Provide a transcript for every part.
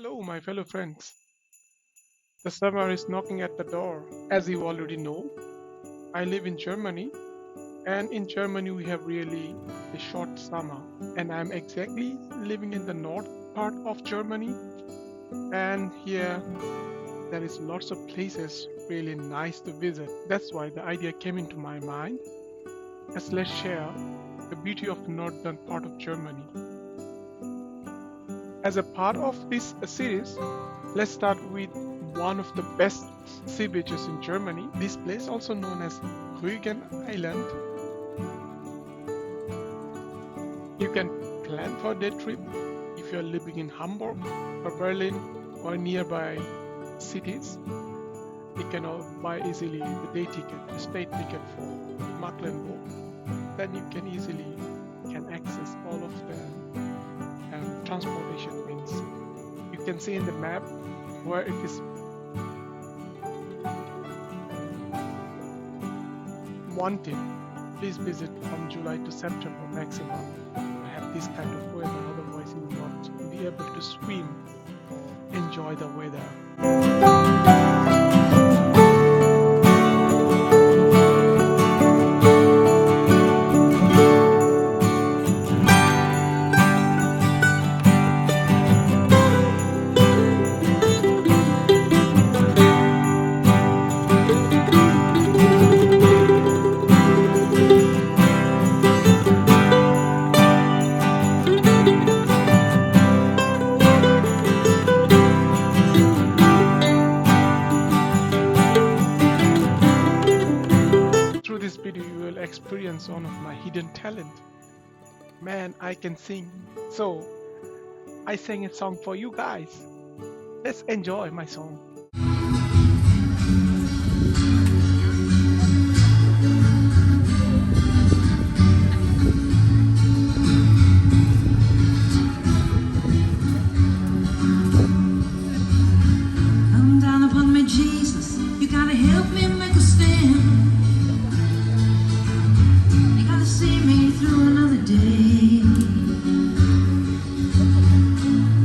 Hello, my fellow friends. The summer is knocking at the door. As you already know, I live in Germany, and in Germany we have really a short summer. And I'm exactly living in the north part of Germany, and here there is lots of places really nice to visit. That's why the idea came into my mind. Let's share the beauty of the northern part of Germany. As a part of this series, let's start with one of the best sea beaches in Germany. This place, also known as Rügen Island. You can plan for a day trip if you're living in Hamburg or Berlin or nearby cities. You can buy easily the day ticket, the state ticket for Mecklenburg. Then you can easily access all of the transportation means. You can see in the map where it is wanted. Please visit from July to September maximum. I have this kind of weather, otherwise you will not be able to swim. Enjoy the weather. Through this video you will experience one of my hidden talent. Man, I can sing. So I sang a song for you guys. Let's enjoy my song. Come down upon me, Jesus. You gotta help me make a stand. You gotta see me through another day.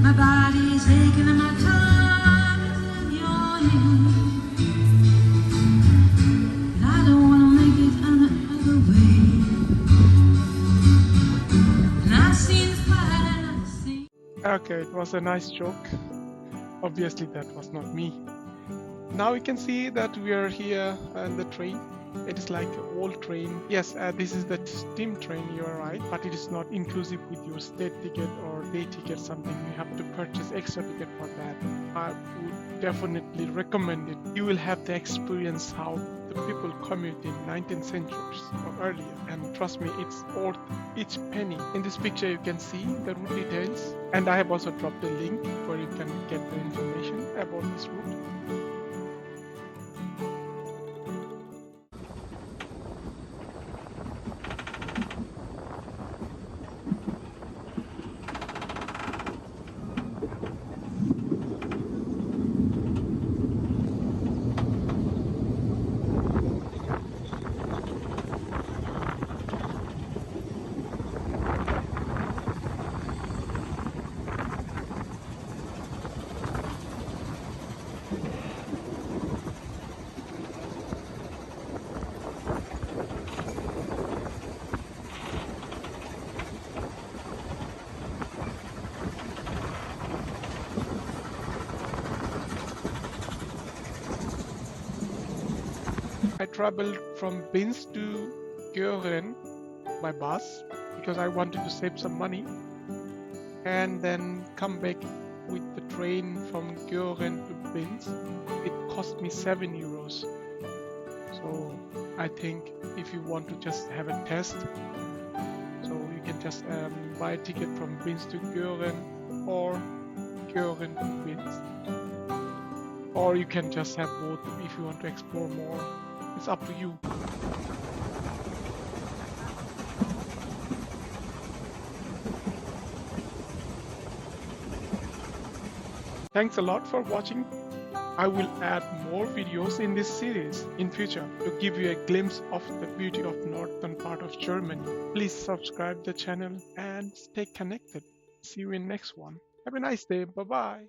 My body's aching and my time is in your hand. But I don't wanna make it another way. And I see the fight and I see. Okay, it was a nice joke. Obviously that was not me. Now you can see that we are here on the train. It is like an old train. Yes, this is the steam train, you are right, but it is not inclusive with your state ticket or day ticket, something you have to purchase extra ticket for that. I would definitely recommend it. You will have the experience how the people commute in 19th centuries or earlier, and trust me, it's worth each penny. In this picture you can see the route details, and I have also dropped the link where you can get the information about this route. I traveled from Binz to Göhren by bus because I wanted to save some money and then come back with the train from Göhren to Binz. It cost me 7 euros. So I think if you want to just have a test, so you can just buy a ticket from Binz to Göhren or Göhren to Binz. Or you can just have both if you want to explore more. It's up to you. Thanks a lot for watching. I will add more videos in this series in future to give you a glimpse of the beauty of northern part of Germany. Please subscribe the channel and stay connected. See you in next one. Have a nice day. Bye bye.